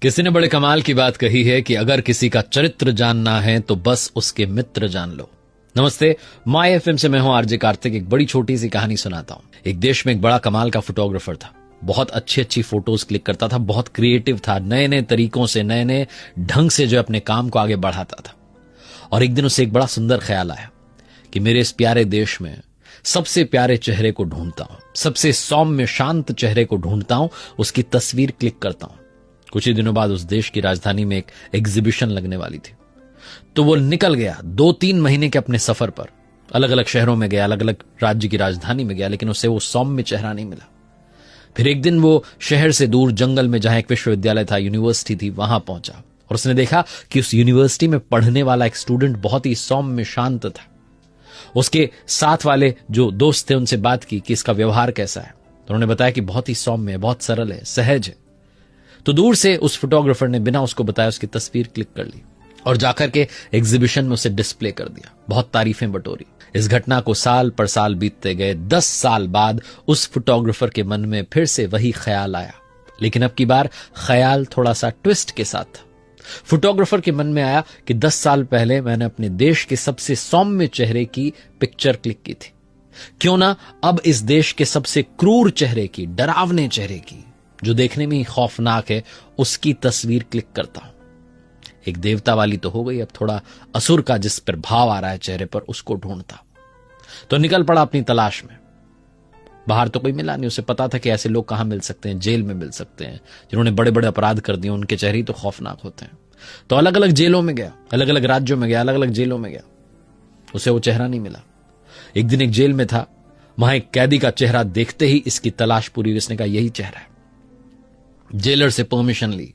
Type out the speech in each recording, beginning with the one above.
किसी ने बड़े कमाल की बात कही है कि अगर किसी का चरित्र जानना है तो बस उसके मित्र जान लो। नमस्ते, माय एफएम से मैं हूं आरजे कार्तिक। एक बड़ी छोटी सी कहानी सुनाता हूं। एक देश में एक बड़ा कमाल का फोटोग्राफर था। बहुत अच्छी अच्छी फोटोज क्लिक करता था, बहुत क्रिएटिव था, नए नए तरीकों से, नए नए ढंग से जो अपने काम को आगे बढ़ाता था। और एक दिन उसे एक बड़ा सुंदर ख्याल आया कि मेरे इस प्यारे देश में सबसे प्यारे चेहरे को ढूंढता हूं, सबसे सौम्य शांत चेहरे को ढूंढता हूं, उसकी तस्वीर क्लिक करता हूं। कुछ ही दिनों बाद उस देश की राजधानी में एक एग्जीबिशन लगने वाली थी, तो वो निकल गया 2-3 महीने के अपने सफर पर। अलग अलग शहरों में गया, अलग अलग राज्य की राजधानी में गया, लेकिन उसे वो सौम्य चेहरा नहीं मिला। फिर एक दिन वो शहर से दूर जंगल में जहां एक विश्वविद्यालय था, यूनिवर्सिटी थी, वहां पहुंचा और उसने देखा कि उस यूनिवर्सिटी में पढ़ने वाला एक स्टूडेंट बहुत ही सौम्य शांत था। उसके साथ वाले जो दोस्त थे उनसे बात की कि इसका व्यवहार कैसा है, तो उन्होंने बताया कि बहुत ही सौम्य है, बहुत सरल है, सहज है। तो दूर से उस फोटोग्राफर ने बिना उसको बताया उसकी तस्वीर क्लिक कर ली और जाकर के एग्जीबिशन में उसे डिस्प्ले कर दिया। बहुत तारीफें बटोरी। इस घटना को साल पर साल बीतते गए। 10 साल बाद उस फोटोग्राफर के मन में फिर से वही ख्याल आया, लेकिन अब की बार ख्याल थोड़ा सा ट्विस्ट के साथ था। फोटोग्राफर के मन में आया कि 10 साल पहले मैंने अपने देश के सबसे सौम्य चेहरे की पिक्चर क्लिक की थी, क्यों ना अब इस देश के सबसे क्रूर चेहरे की, डरावने चेहरे की, जो देखने में ही खौफनाक है, उसकी तस्वीर क्लिक करता हूं। एक देवता वाली तो हो गई, अब थोड़ा असुर का जिस पर भाव आ रहा है चेहरे पर, उसको ढूंढता। तो निकल पड़ा अपनी तलाश में। बाहर तो कोई मिला नहीं। उसे पता था कि ऐसे लोग कहां मिल सकते हैं, जेल में मिल सकते हैं, जिन्होंने बड़े बड़े अपराध कर दिए, उनके चेहरे ही तो खौफनाक होते हैं। तो अलग अलग जेलों में गया, अलग अलग राज्यों में गया, अलग अलग जेलों में गया, उसे वो चेहरा नहीं मिला। एक दिन एक जेल में था, वहां एक कैदी का चेहरा देखते ही इसकी तलाश पूरी हुई। इसने कहा यही चेहरा है। जेलर से परमिशन ली।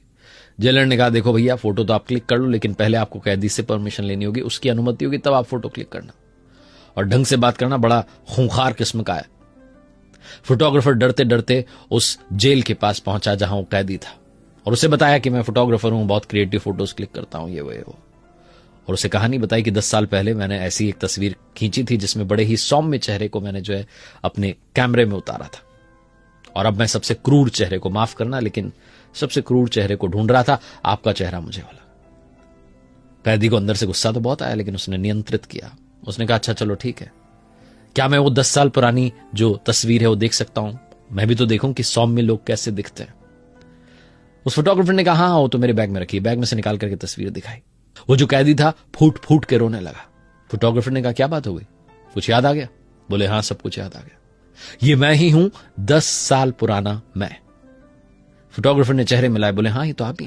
जेलर ने कहा देखो भैया, फोटो तो आप क्लिक कर लो, लेकिन पहले आपको कैदी से परमिशन लेनी होगी, उसकी अनुमति होगी तब आप फोटो क्लिक करना, और ढंग से बात करना। बड़ा खूंखार किस्म का है। फोटोग्राफर डरते डरते उस जेल के पास पहुंचा जहां वो कैदी था और उसे बताया कि मैं फोटोग्राफर हूं, बहुत क्रिएटिव फोटोज क्लिक करता हूं, ये वो। और उसे कहानी बताई कि 10 साल पहले मैंने ऐसी एक तस्वीर खींची थी जिसमें बड़े ही सौम्य चेहरे को मैंने जो है अपने कैमरे में उतारा था, और अब मैं सबसे क्रूर चेहरे को, माफ करना, लेकिन सबसे क्रूर चेहरे को ढूंढ रहा था। आपका चेहरा मुझे वाला। कैदी को अंदर से गुस्सा तो बहुत आया, लेकिन उसने नियंत्रित किया। उसने कहा अच्छा चलो ठीक है, क्या मैं वो 10 साल पुरानी जो तस्वीर है वो देख सकता हूं? मैं भी तो देखूं कि सौम्य लोग कैसे दिखते हैं। उस फोटोग्राफर ने कहा हाँ, वो तो मेरे बैग में रखी। बैग में से निकाल करके तस्वीर दिखाई। वो जो कैदी था फूट फूट के रोने लगा। फोटोग्राफर ने कहा क्या बात हो गई, कुछ याद आ गया? बोले हाँ, सब कुछ याद आ गया। ये मैं ही हूं, 10 साल पुराना मैं। फोटोग्राफर ने चेहरे मिलाए, बोले हाँ, ये तो आप ही हैं।